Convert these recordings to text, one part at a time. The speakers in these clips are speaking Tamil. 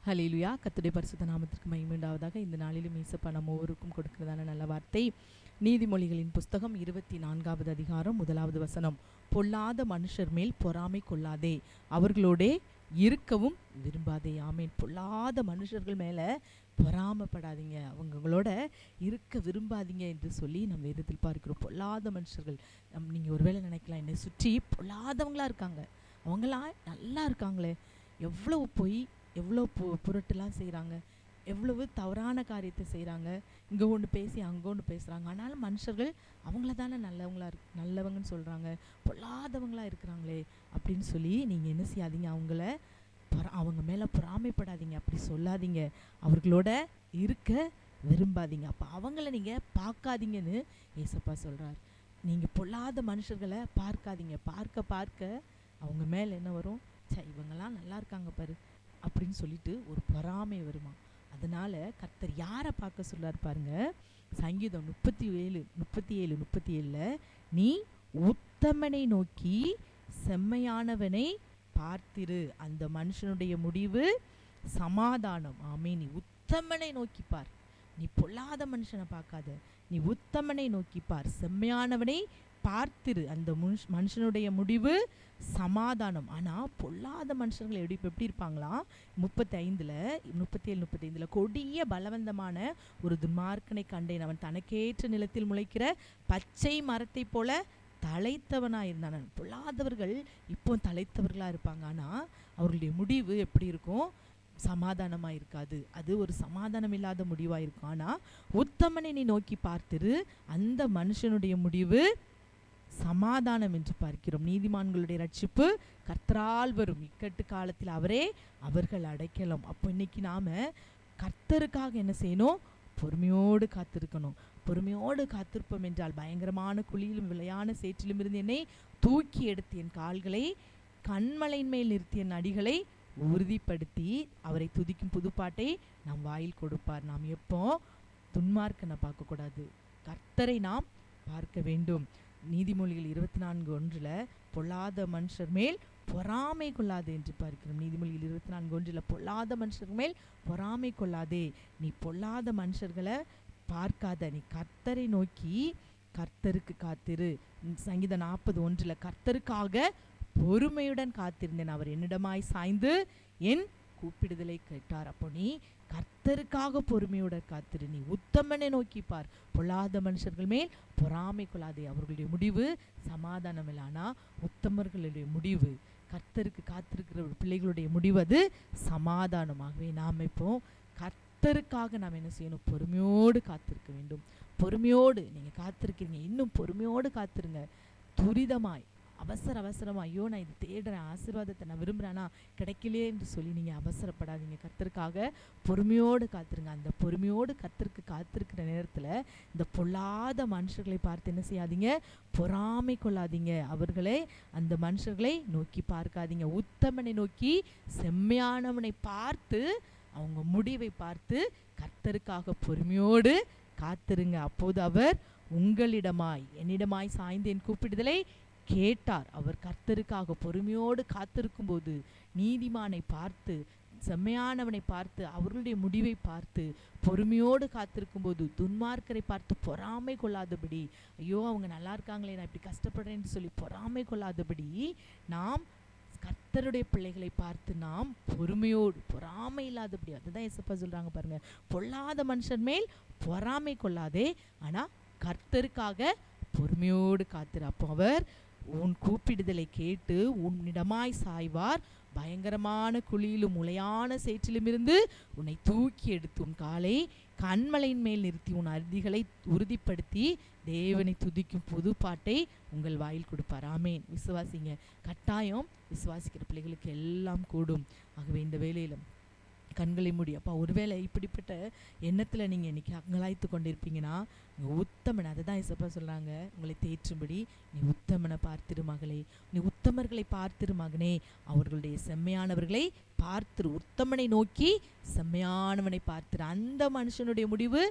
ஹல்லேலூயா. கர்த்தருடைய பரிசுத்த நாமத்திற்கு மகிமை உண்டாவதாக. இந்த நாளிலும் இயேசப்பா நம்ம ஒவ்வொருவருக்கும் கொடுக்கிறதான நல்ல வார்த்தை. நீதிமொழிகளின் புஸ்தகம் 24வது அதிகாரம் 1வது வசனம். பொல்லாத மனுஷர் மேல் பொறாமை கொள்ளாதே, அவர்களோடே இருக்கவும் விரும்பாதே. ஆமேன். பொல்லாத மனுஷர்கள் மேல பொறாமப்படாதீங்க, அவங்களோட இருக்க விரும்பாதீங்க என்று சொல்லி நம்ம வேதத்தில் பார்க்கிறோம். பொல்லாத மனுஷர்கள், நீங்க ஒருவேளை நினைக்கலாம், என்னை சுற்றி பொல்லாதவங்களா இருக்காங்க, அவங்களாம் நல்லா இருக்காங்களே, எவ்வளவு பொய், எவ்வளோ புரட்டுலாம் செய்கிறாங்க, எவ்வளவு தவறான காரியத்தை செய்கிறாங்க, இங்கே ஒன்று பேசி அங்கே ஒன்று பேசுகிறாங்க, ஆனாலும் மனுஷர்கள் அவங்கள தானே நல்லவங்கன்னு சொல்கிறாங்க, பொல்லாதவங்களாக இருக்கிறாங்களே அப்படின்னு சொல்லி நீங்கள் என்ன செய்யாதீங்க, அவங்க மேலே பொறாமைப்படாதீங்க, அப்படி சொல்லாதீங்க, அவர்களோட இருக்க விரும்பாதீங்க. அப்போ அவங்கள நீங்கள் பார்க்காதீங்கன்னு ஏசப்பா சொல்கிறார். நீங்கள் பொல்லாத மனுஷர்களை பார்க்காதீங்க, பார்க்க பார்க்க அவங்க மேலே என்ன வரும், இவங்கெல்லாம் நல்லா இருக்காங்க பாரு அப்படின்னு சொல்லிட்டு ஒரு பொறாமை வருமா. அதனால கர்த்தர் யாரை பார்க்க சொல்றார் பாருங்க. சங்கீதம் 37:37 நீ உத்தமனை நோக்கி செம்மையானவனை பார்த்திரு, அந்த மனுஷனுடைய முடிவு சமாதானம். ஆமே. நீ உத்தமனை நோக்கி பார், நீ பொல்லாத மனுஷனை பார்க்காத, நீ உத்தமனை நோக்கி பார், செம்மையானவனை பார்த்திரு, அந்த மனுஷனுடைய முடிவு சமாதானம். ஆனால் பொல்லாத மனுஷர்கள் எப்படி இருப்பாங்களாம், 37:35 கொடிய பலவந்தமான ஒரு துன்மார்க்கனை கண்டேன், அவன் தனக்கேற்ற நிலத்தில் முளைக்கிற பச்சை மரத்தை போல தலைத்தவனாக இருந்தான். பொல்லாதவர்கள் இப்போ தலைத்தவர்களாக இருப்பாங்க, ஆனால் அவர்களுடைய முடிவு எப்படி இருக்கும், சமாதானமாக இருக்காது, அது ஒரு சமாதானம் இல்லாத முடிவாக இருக்கும். ஆனால் உத்தமனை நீ நோக்கி பார்த்திரு, அந்த மனுஷனுடைய முடிவு சமாதானம் என்று பார்க்கிறோம். நீதிமான்களுடைய ரட்சிப்பு கர்த்தரால் வரும், இக்கட்டு காலத்தில் அவரே அவர்கள் அடைக்கலம். அப்போ இன்னைக்கு நாம கர்த்தருக்காக என்ன செய்யணும், பொறுமையோடு காத்திருக்கணும். பொறுமையோடு காத்திருப்போம் என்றால் பயங்கரமான குழியிலும் விளையான சேற்றிலும் இருந்து என்னை தூக்கி எடுத்து என் கால்களை கண்மலையின் மேல் நிறுத்தி என் அடிகளை உறுதிப்படுத்தி அவரை துதிக்கும் புதுப்பாட்டை நாம் வாயில் கொடுப்பார். நாம் எப்போ துன்மார்க்கனை பார்க்கக்கூடாது, கர்த்தரை நாம் பார்க்க வேண்டும். நீதிமொழிகள் 24:1 பொல்லாத மனுஷர் மேல் பொறாமை கொள்ளாதே என்று பார்க்கிறோம். நீதிமொழிகள் 24:1 பொல்லாத மனுஷர் மேல் பொறாமை கொள்ளாதே, நீ பொல்லாத மனுஷர்களை பார்க்காத, நீ கர்த்தரை நோக்கி கர்த்தருக்கு காத்திரு. சங்கீதம் 40:1 கர்த்தருக்காக பொறுமையுடன் காத்திருந்தேன், அவர் என்னிடமாய் சாய்ந்து என் கூப்பிடுதலை கேட்டார். அப்போ நீ கர்த்தருக்காக பொறுமையோட காத்திரு, நீ உத்தமனை நோக்கி பார், பொல்லாத மனுஷர்கள் மேல் பொறாமை கொள்ளாதே, அவர்களுடைய முடிவு சமாதானம் இல்லை. ஆனால் உத்தமர்களுடைய முடிவு, கர்த்தருக்கு காத்திருக்கிற பிள்ளைகளுடைய முடிவு அது சமாதானமாகவே. நாம் இப்போ கர்த்தருக்காக நாம் என்ன செய்யணும், பொறுமையோடு காத்திருக்க வேண்டும். பொறுமையோடு நீங்கள் காத்திருக்கிறீங்க, இன்னும் பொறுமையோடு காத்திருங்க. துரிதமாய் அவசரமா ஐயோ நான் இது தேடுறேன், ஆசீர்வாதத்தை நான் விரும்புகிறேன்னா கிடைக்கலையே என்று சொல்லி நீங்கள் அவசரப்படாதீங்க. கர்த்தருக்காக பொறுமையோடு காத்திருங்க. அந்த பொறுமையோடு கர்த்தருக்கு காத்திருக்கிற நேரத்தில் இந்த பொல்லாத மனுஷர்களை பார்த்து என்ன செய்யாதீங்க, பொறாமை கொள்ளாதீங்க, அவர்களை அந்த மனுஷர்களை நோக்கி பார்க்காதீங்க. உத்தமனை நோக்கி செம்மையானவனை பார்த்து அவங்க முடிவை பார்த்து கர்த்தருக்காக பொறுமையோடு காத்திருங்க. அப்போது அவர் உங்களிடமாய் என்னிடமாய் சாய்ந்து என் கூப்பிடுதலை கேட்டார். அவர் கர்த்தருக்காக பொறுமையோடு காத்திருக்கும் போது நீதிமானை பார்த்து செம்மையானவனை பார்த்து அவர்களுடைய முடிவை பார்த்து பொறுமையோடு காத்திருக்கும் போது துன்மார்க்கரை பார்த்து பொறாமை கொள்ளாதபடி, ஐயோ அவங்க நல்லா இருக்காங்களே நான் இப்படி கஷ்டப்படுறேன்னு சொல்லி பொறாமை கொள்ளாதபடி நாம் கர்த்தருடைய பிள்ளைகளை பார்த்து நாம் பொறுமையோடு பொறாமை இல்லாதபடி, அதுதான் ஏசப்பா சொல்றாங்க பாருங்க, பொல்லாத மனுஷன் மேல் பொறாமை கொள்ளாதே, ஆனா கர்த்தருக்காக பொறுமையோடு காத்திரு. அப்போ அவர் உன் கூப்பிடுதலை கேட்டு உன்னிடமாய் சாய்வார், பயங்கரமான குழியிலும் முளையான சேற்றிலும் இருந்து உன்னை தூக்கி எடுத்து உன் காலை கண்மலையின் மேல் நிறுத்தி உன் அருதிகளை உறுதிப்படுத்தி தேவனை துதிக்கும் புது பாட்டை உங்கள் வாயில் கொடுப்பார். ஆமேன். விசுவாசிங்க, கட்டாயம் விசுவாசிக்கிற பிள்ளைகளுக்கு எல்லாம் கூடும். ஆகவே இந்த வேலையிலும் கண்களை மூடி, அப்பா ஒருவேளை இப்படிப்பட்ட எண்ணத்தில் நீங்கள் இன்னைக்கு அங்கலாய்த்து கொண்டிருப்பீங்கன்னா உத்தமன், அதை தான் இசப்பா சொல்கிறாங்க, உங்களை தேற்றும்படி நீ உத்தமனை பார்த்திரு மகளே, நீ உத்தமர்களை பார்த்திரு மகனே, அவர்களுடைய செம்மையானவர்களை பார்த்து, உத்தமனை நோக்கி செம்மையானவனை பார்த்து, அந்த மனுஷனுடைய முடிவு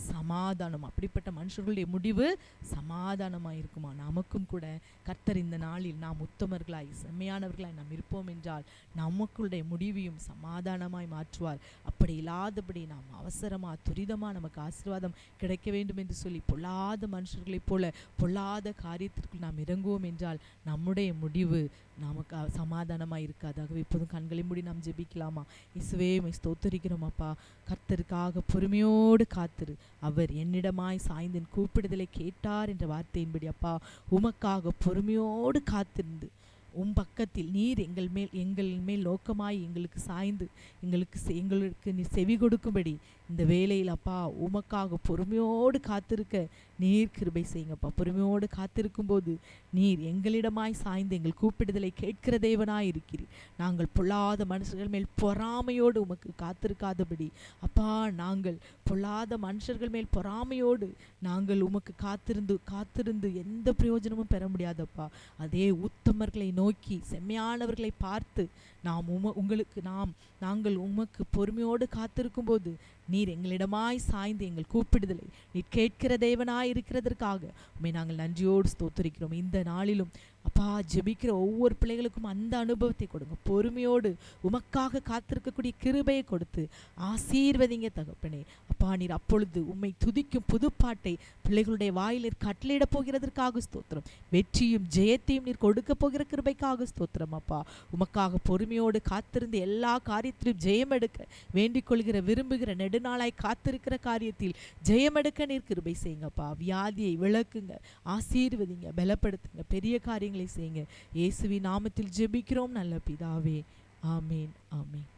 சமாதானம். அப்படிப்பட்ட மனுஷர்களுடைய முடிவு சமாதானமாய் இருக்குமா? நமக்கும் கூட கர்த்தர் இந்த நாளில் நாம் உத்தமர்களாய் செம்மையானவர்களாய் நாம் இருப்போம் என்றால் நமக்குடைய முடிவையும் சமாதானமாய் மாற்றுவார். அப்படி இல்லாதபடி நாம் அவசரமா துரிதமா நமக்கு ஆசீர்வாதம் கிடைக்க வேண்டும் என்று சொல்லி பொல்லாத மனுஷர்களைப் போல பொல்லாத காரியத்திற்குள் நாம் இறங்குவோம் என்றால் நம்முடைய முடிவு நமக்கு சமாதானமாக இருக்காது. ஆகவே இப்போதும் கண்களை மூடி நாம் ஜெபிக்கலாமா? இயேசுவே உம்மை ஸ்தோத்திரிக்கிறோம் அப்பா. கர்த்தருக்காக பொறுமையோடு காத்திரு. அவர் என்னிடமாய் சாய்ந்து என் கூப்பிடுதலை கேட்டார் என்ற வார்த்தையின்படி அப்பா உமக்காக பொறுமையோடு காத்திருந்து பக்கத்தில் நீர் எங்கள் மேல் நோக்கமாய் எங்களுக்கு சாய்ந்து எங்களுக்கு நீ செவி கொடுக்கும்படி இந்த வேளையில் அப்பா உமக்காக பொறுமையோடு காத்திருக்க நீர் கிருபை செய்யுங்கப்பா. பொறுமையோடு காத்திருக்கும் போது நீர் எங்களிடமாய் சாய்ந்து எங்கள் கூப்பிடுதலை கேட்கிற தேவனாய் இருக்கிறீர். நாங்கள் பொல்லாத மனுஷர்கள் மேல் பொறாமையோடு உமக்கு காத்திருக்காதபடி அப்பா, நாங்கள் பொல்லாத மனுஷர்கள் மேல் பொறாமையோடு நாங்கள் உமக்கு காத்திருந்து எந்த பிரயோஜனமும் பெற முடியாதப்பா. அதே உத்தமர்களை நோக்கி செம்மையானவர்களை பார்த்து நாங்கள் உமக்கு பொறுமையோடு காத்திருக்கும் போது நீர் எங்களிடமாய் சாய்ந்து எங்கள் கூப்பிடுதலை நீர் கேட்கிற தேவனாய் இருக்கிறதற்காக உம்மை நாங்கள் நன்றியோடு ஸ்தோத்திரிக்கிறோம். இந்த நாளிலும் அப்பா ஜெபிக்கிற ஒவ்வொரு பிள்ளைகளுக்கும் அந்த அனுபவத்தை கொடுங்க. பொறுமையோடு உமக்காக காத்திருக்கக்கூடிய கிருபையை கொடுத்து ஆசீர்வதிங்க தகப்பனே. அப்பா நீர் அப்பொழுது உம்மை துதிக்கும் புதுப்பாட்டை பிள்ளைகளுடைய வாயிலில் கட்டளையிட போகிறதற்காக ஸ்தோத்திரம். வெற்றியும் ஜெயத்தையும் நீர் கொடுக்க போகிற கிருபைக்காக ஸ்தோத்திரம் அப்பா. உமக்காக பொறுமையோடு காத்திருந்து எல்லா காரியத்திலும் ஜெயம் எடுக்க வேண்டிக் கொள்கிற விரும்புகிற நெடுநாளாய் காத்திருக்கிற காரியத்தில் ஜெயம் எடுக்க நீர் கிருபை செய்யுங்கப்பா. வியாதியை விளக்குங்க, ஆசீர்வதிங்க, பலப்படுத்துங்க, பெரிய காரியங்களை செய்யுங்க. இயேசுவின் நாமத்தில் ஜெபிக்கிறோம் நல்ல பிதாவே. ஆமேன், ஆமேன்.